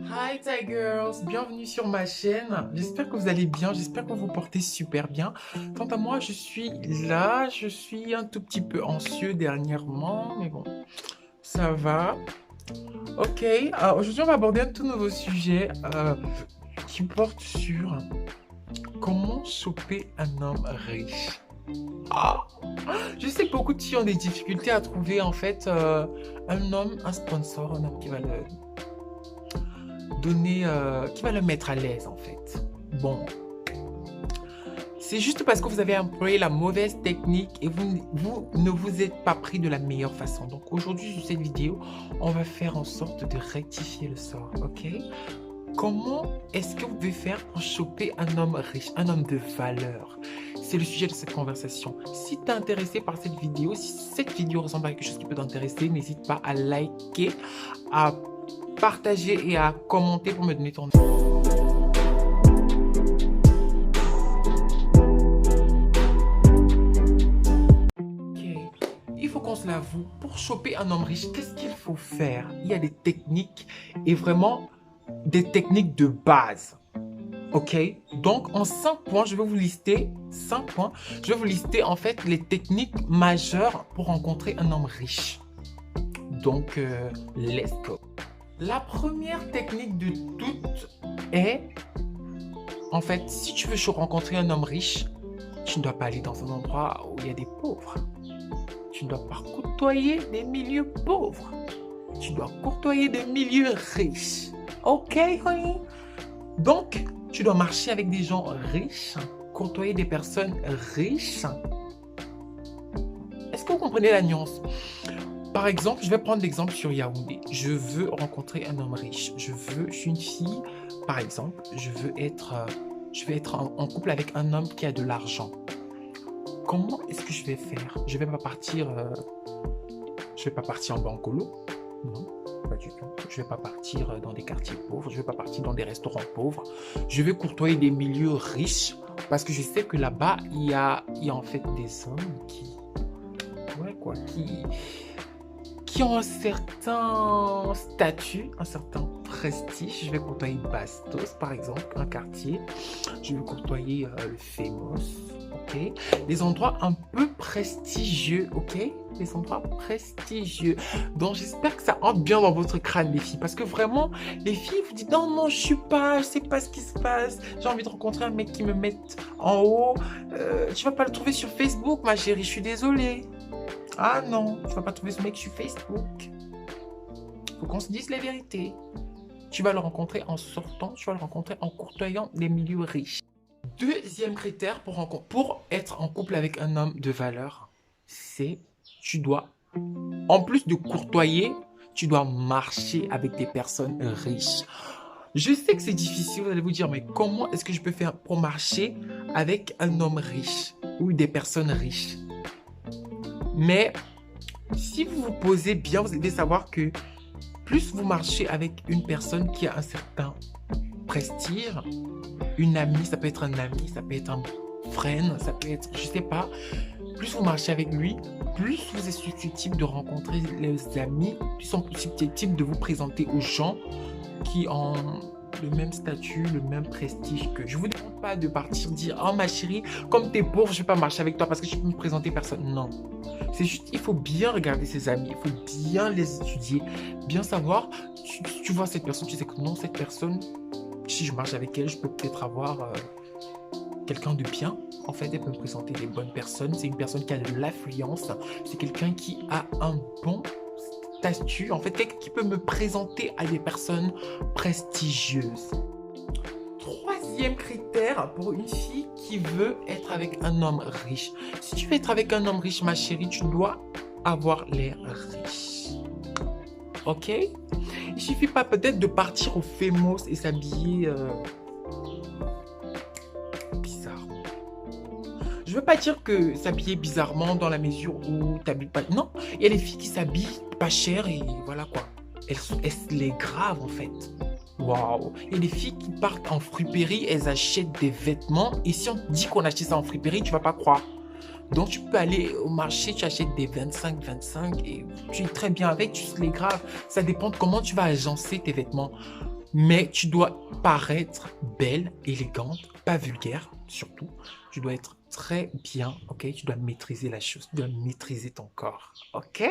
Hi Thai Girls, bienvenue sur ma chaîne. J'espère que vous allez bien, j'espère que vous vous portez super bien. Quant à moi, je suis là, je suis un tout petit peu anxieux dernièrement, mais bon, ça va. Ok, aujourd'hui on va aborder un tout nouveau sujet qui porte sur comment choper un homme riche. Ah, je sais que beaucoup de filles ont des difficultés à trouver en fait un homme, un sponsor, un homme qui va le donner, qui va le mettre à l'aise en fait. Bon, c'est juste parce que vous avez employé la mauvaise technique et vous ne vous êtes pas pris de la meilleure façon. Donc aujourd'hui, sur cette vidéo, on va faire en sorte de rectifier le sort, ok? Comment est-ce que vous pouvez faire pour choper un homme riche, un homme de valeur? C'est le sujet de cette conversation. Si tu es intéressé par cette vidéo, si cette vidéo ressemble à quelque chose qui peut t'intéresser, n'hésite pas à liker, à partager et à commenter pour me donner ton avis. Ok. Il faut qu'on se l'avoue, pour choper un homme riche, qu'est-ce qu'il faut faire? Il y a des techniques et vraiment des techniques de base. Ok? Donc, en 5 points, je vais vous lister 5 points. Je vais vous lister en fait les techniques majeures pour rencontrer un homme riche. Donc, let's go. La première technique de toutes est, en fait, si tu veux rencontrer un homme riche, tu ne dois pas aller dans un endroit où il y a des pauvres. Tu ne dois pas côtoyer des milieux pauvres. Tu dois côtoyer des milieux riches. Ok, honey? Donc, tu dois marcher avec des gens riches, côtoyer des personnes riches. Est-ce que vous comprenez la nuance? Par exemple, je vais prendre l'exemple sur Yaoundé. Je veux rencontrer un homme riche. Je suis une fille, par exemple, je veux être en couple avec un homme qui a de l'argent. Comment est-ce que je vais faire? Je vais pas partir en banquolo. Non, pas du tout. Je vais pas partir dans des quartiers pauvres. Je vais pas partir dans des restaurants pauvres. Je vais côtoyer des milieux riches parce que je sais que là-bas, il y a en fait des hommes qui ont un certain statut, un certain prestige. Je vais côtoyer Bastos, par exemple, un quartier. Je vais côtoyer le Famous, ok? Des endroits un peu prestigieux, ok? Des endroits prestigieux. Donc, j'espère que ça entre bien dans votre crâne, les filles. Parce que vraiment, les filles, vous dites, non, non, je sais pas ce qui se passe. J'ai envie de rencontrer un mec qui me mette en haut. Tu vas pas le trouver sur Facebook, ma chérie, je suis désolée. Ah non, tu vas pas trouver ce mec sur Facebook. Faut qu'on se dise les vérités. Tu vas le rencontrer en sortant, tu vas le rencontrer en côtoyant les milieux riches. Deuxième critère pour être en couple avec un homme de valeur, c'est tu dois, en plus de courtoyer, tu dois marcher avec des personnes riches. Je sais que c'est difficile, vous allez vous dire, mais comment est-ce que je peux faire pour marcher avec un homme riche ou des personnes riches? Mais si vous vous posez bien, vous allez savoir que plus vous marchez avec une personne qui a un certain prestige, une amie, ça peut être un ami, ça peut être un friend, ça peut être, je sais pas, plus vous marchez avec lui, plus vous êtes susceptible de rencontrer les amis, plus sont susceptibles de vous présenter aux gens qui ont le même statut, le même prestige que. Je vous demande pas de partir dire, oh ma chérie, comme t'es pauvre, je vais pas marcher avec toi parce que je peux me présenter personne. Non. C'est juste, il faut bien regarder ses amis, il faut bien les étudier, bien savoir, tu vois cette personne, tu sais que non, cette personne, si je marche avec elle, je peux peut-être avoir quelqu'un de bien. En fait, elle peut me présenter des bonnes personnes. C'est une personne qui a de l'affluence. C'est quelqu'un qui a un bon statut. En fait, quelqu'un qui peut me présenter à des personnes prestigieuses. Troisième critère pour une fille qui veut être avec un homme riche. Si tu veux être avec un homme riche, ma chérie, tu dois avoir l'air riche. Ok? Il suffit pas peut-être de partir au Famous et s'habiller bizarre. Je veux pas dire que s'habiller bizarrement dans la mesure où t'habilles pas. Non, il y a des filles qui s'habillent pas cher et voilà quoi. Elles les graves en fait. Waouh! Il y a des filles qui partent en friperie, elles achètent des vêtements et si on te dit qu'on achète ça en friperie, tu vas pas croire. Donc tu peux aller au marché, tu achètes des 25 et tu es très bien avec, tu les graves. Ça dépend de comment tu vas agencer tes vêtements. Mais tu dois paraître belle, élégante, pas vulgaire, surtout. Tu dois être très bien, ok? Tu dois maîtriser la chose, tu dois maîtriser ton corps, ok?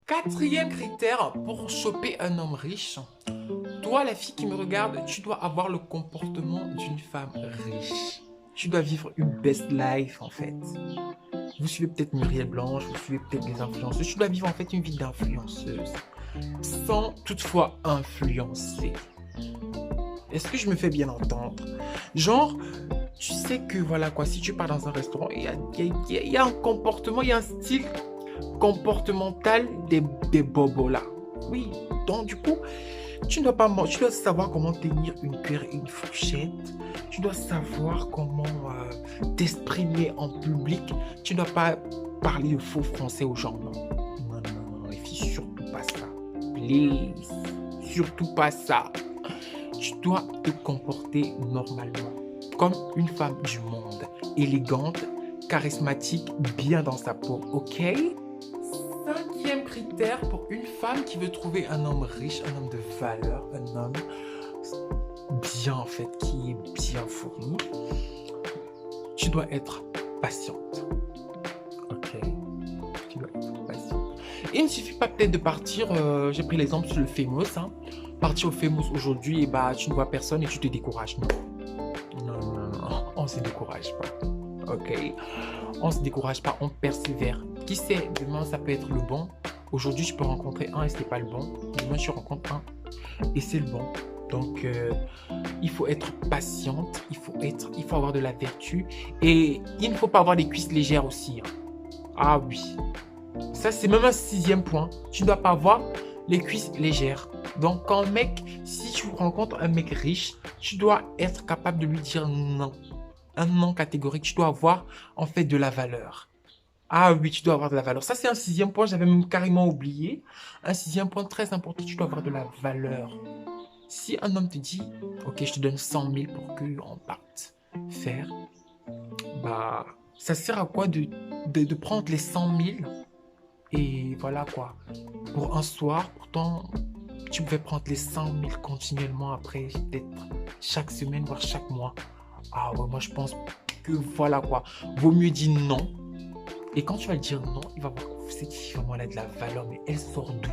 Quatrième critère pour choper un homme riche. Toi, la fille qui me regarde, tu dois avoir le comportement d'une femme riche. Tu dois vivre une best life, en fait. Vous suivez peut-être Muriel Blanche, vous suivez peut-être des influenceuses. Tu dois vivre, en fait, une vie d'influenceuse. Sans toutefois influencer. Est-ce que je me fais bien entendre? Genre, tu sais que, voilà quoi, si tu pars dans un restaurant, il y a un comportement, il y a un style comportemental des bobos là. Oui, donc du coup, tu dois savoir comment tenir une cuillère et une fourchette. Tu dois savoir comment t'exprimer en public. Tu ne dois pas parler de faux français aux gens. Non, non, non, non, les filles, surtout pas ça. Please, surtout pas ça. Tu dois te comporter normalement, comme une femme du monde, élégante, charismatique, bien dans sa peau, ok? Cinquième critère pour une femme qui veut trouver un homme riche, un homme de valeur, un homme bien en fait, qui est bien fourni. Tu dois être patiente, ok? Tu dois être patiente. Il ne suffit pas peut-être de partir, j'ai pris l'exemple sur le Famous, hein. Partir au Famous aujourd'hui, et bah tu ne vois personne et tu te décourages. Non, non, non, non. On ne se décourage pas, ok? On ne se décourage pas, on persévère. Qui sait, demain ça peut être le bon. Aujourd'hui je peux rencontrer un et ce n'est pas le bon. Demain je rencontre un et c'est le bon. Donc il faut être patiente, il faut avoir de la vertu et il ne faut pas avoir des cuisses légères aussi, hein. Ah oui, ça c'est même un sixième point. Tu ne dois pas avoir les cuisses légères. Donc quand un mec, si tu rencontres un mec riche, tu dois être capable de lui dire non. Un non catégorique, tu dois avoir en fait de la valeur. Ah oui, tu dois avoir de la valeur. Ça, c'est un sixième point, j'avais même carrément oublié. Un sixième point très important, tu dois avoir de la valeur. Si un homme te dit, ok, je te donne 100 000 pour qu'on parte faire, bah, ça sert à quoi de prendre les 100 000 et voilà quoi. Pour un soir, pourtant, tu pouvais prendre les 100 000 continuellement après, peut-être chaque semaine, voire chaque mois. Ah ouais, moi je pense que voilà quoi. Vaut mieux dire non. Et quand tu vas dire non, il va voir que cette fille vraiment elle a de la valeur, mais elle sort d'où?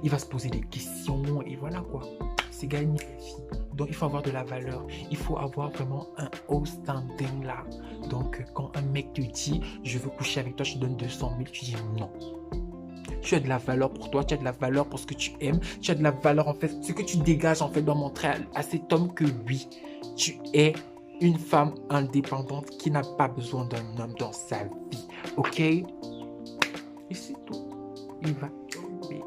Il va se poser des questions et voilà quoi. C'est gagné les filles. Donc il faut avoir de la valeur. Il faut avoir vraiment un haut standing là. Donc quand un mec te dit je veux coucher avec toi, je te donne 200 000, tu dis non. Tu as de la valeur pour toi, tu as de la valeur pour ce que tu aimes, tu as de la valeur en fait. Ce que tu dégages en fait doit montrer à cet homme que oui, tu es une femme indépendante qui n'a pas besoin d'un homme dans sa vie. Ok? Et c'est tout. Il va tomber.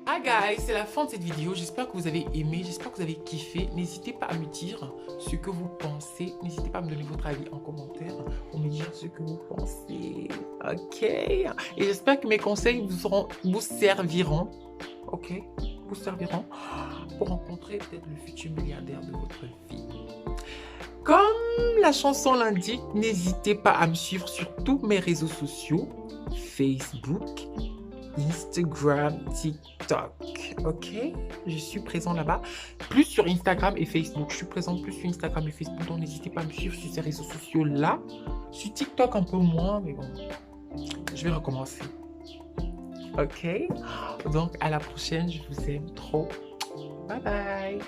Ah guys, c'est la fin de cette vidéo. J'espère que vous avez aimé, j'espère que vous avez kiffé. N'hésitez pas à me dire ce que vous pensez. N'hésitez pas à me donner votre avis en commentaire pour me dire ce que vous pensez. Ok? Et j'espère que mes conseils vous serviront. Ok? Vous serviront pour rencontrer peut-être le futur milliardaire de votre vie. Comme la chanson l'indique, n'hésitez pas à me suivre sur tous mes réseaux sociaux, Facebook, Instagram, TikTok, ok? Je suis présent là-bas, plus sur Instagram et Facebook. Je suis présent plus sur Instagram et Facebook, donc n'hésitez pas à me suivre sur ces réseaux sociaux-là. Sur TikTok un peu moins, mais bon, je vais recommencer. Ok? Donc à la prochaine, je vous aime trop. Bye bye!